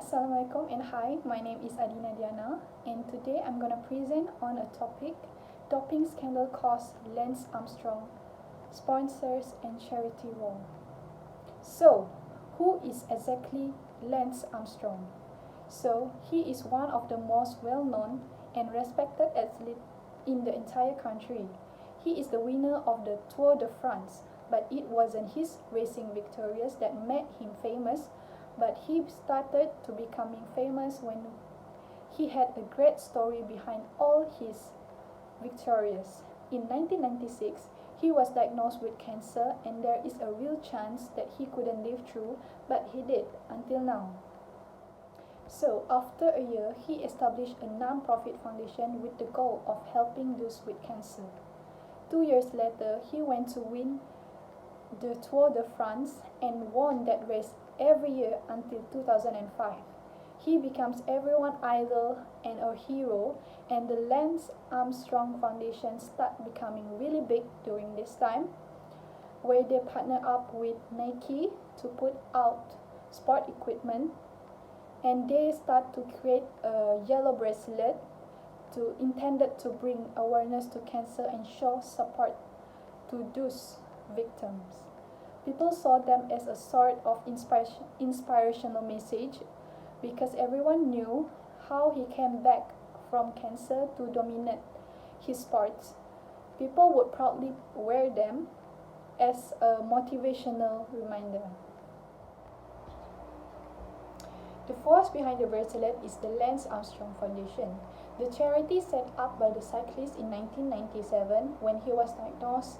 Assalamualaikum and hi, my name is Adina Diana and today I'm going to present on a topic, doping scandal cost Lance Armstrong, sponsors and charity war. So, who is exactly Lance Armstrong? So, he is one of the most well-known and respected athletes in the entire country. He is the winner of the Tour de France, but it wasn't his racing victories that made him famous, but he started to becoming famous when he had a great story behind all his victories. In 1996, he was diagnosed with cancer and there is a real chance that he couldn't live through, but he did until now. So, after a year, he established a non-profit foundation with the goal of helping those with cancer. 2 years later, he went to win the Tour de France and won that race every year until 2005. He becomes everyone's idol and a hero, and the Lance Armstrong Foundation start becoming really big during this time, where they partner up with Nike to put out sport equipment, and they start to create a yellow bracelet intended to bring awareness to cancer and show support to those victims. People saw them as a sort of inspirational message because everyone knew how he came back from cancer to dominate his sports. People would proudly wear them as a motivational reminder. The force behind the bracelet is the Lance Armstrong Foundation, the charity set up by the cyclist in 1997 when he was diagnosed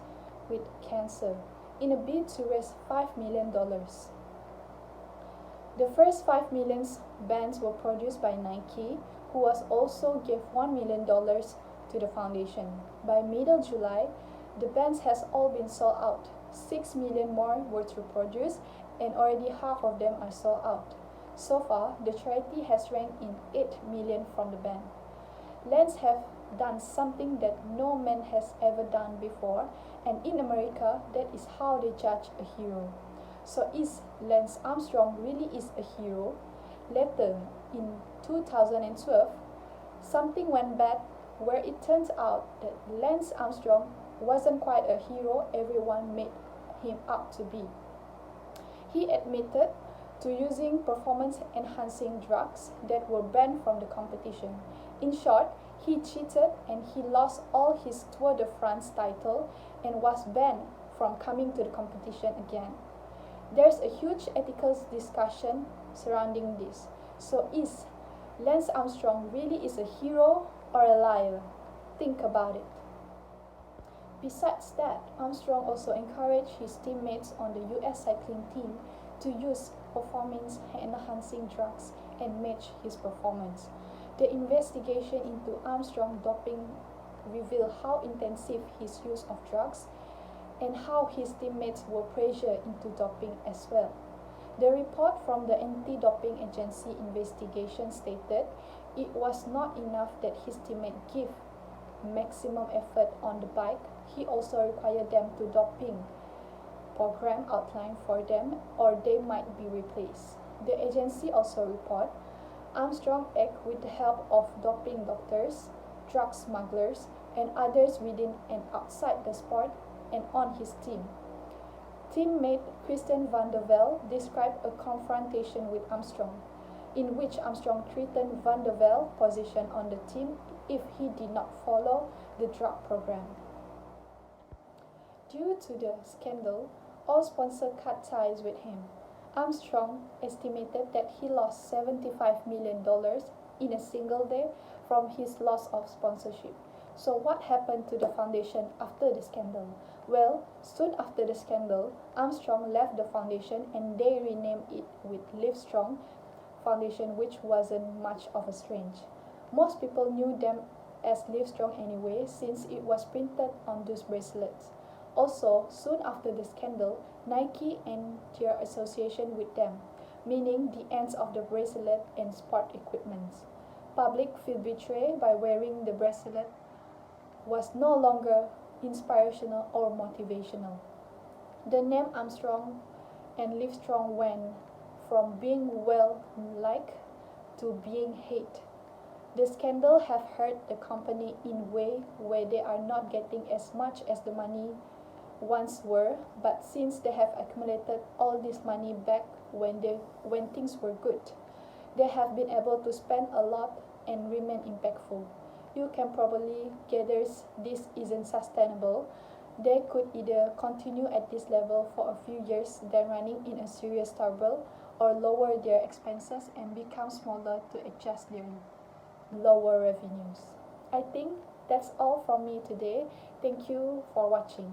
with cancer, in a bid to raise $5 million. The first 5 million bands were produced by Nike, who was also gave $1 million to the foundation. By middle July, the bands has all been sold out. 6 million more were to produce, and already half of them are sold out. So far, the charity has ranked in 8 million from the band. Lance have done something that no man has ever done before, and in America, that is how they judge a hero. So is Lance Armstrong really is a hero? Later, in 2012, something went bad where it turns out that Lance Armstrong wasn't quite a hero everyone made him out to be. He admitted to using performance-enhancing drugs that were banned from the competition. In short, he cheated and he lost all his Tour de France title and was banned from coming to the competition again. There's a huge ethical discussion surrounding this. So is Lance Armstrong really is a hero or a liar? Think about it. Besides that, Armstrong also encouraged his teammates on the US cycling team to use performance-enhancing drugs and match his performance. The investigation into Armstrong doping revealed how intensive his use of drugs and how his teammates were pressured into doping as well. The report from the anti-doping agency investigation stated it was not enough that his teammate give maximum effort on the bike. He also required them to doping program outlined for them or they might be replaced. The agency also report Armstrong act with the help of doping doctors, drug smugglers, and others within and outside the sport and on his team. Teammate Christian van der Velde described a confrontation with Armstrong, in which Armstrong threatened van der Velde's position on the team if he did not follow the drug program. Due to the scandal, all sponsors cut ties with him. Armstrong estimated that he lost $75 million in a single day from his loss of sponsorship. So what happened to the foundation after the scandal? Well, soon after the scandal, Armstrong left the foundation and they renamed it with Livestrong Foundation, which wasn't much of a strange. Most people knew them as Livestrong anyway, since it was printed on those bracelets. Also, soon after the scandal, Nike ended their association with them, meaning the ends of the bracelet and sport equipment. Public feel betrayed by wearing the bracelet was no longer inspirational or motivational. The name Armstrong and Livestrong went from being well liked to being hate. The scandal have hurt the company in a way where they are not getting as much as the money once were, but since they have accumulated all this money back when things were good, they have been able to spend a lot and remain impactful. You can probably gather this isn't sustainable. They could either continue at this level for a few years then running in a serious trouble, or lower their expenses and become smaller to adjust their lower revenues. I think that's all from me today. Thank you for watching.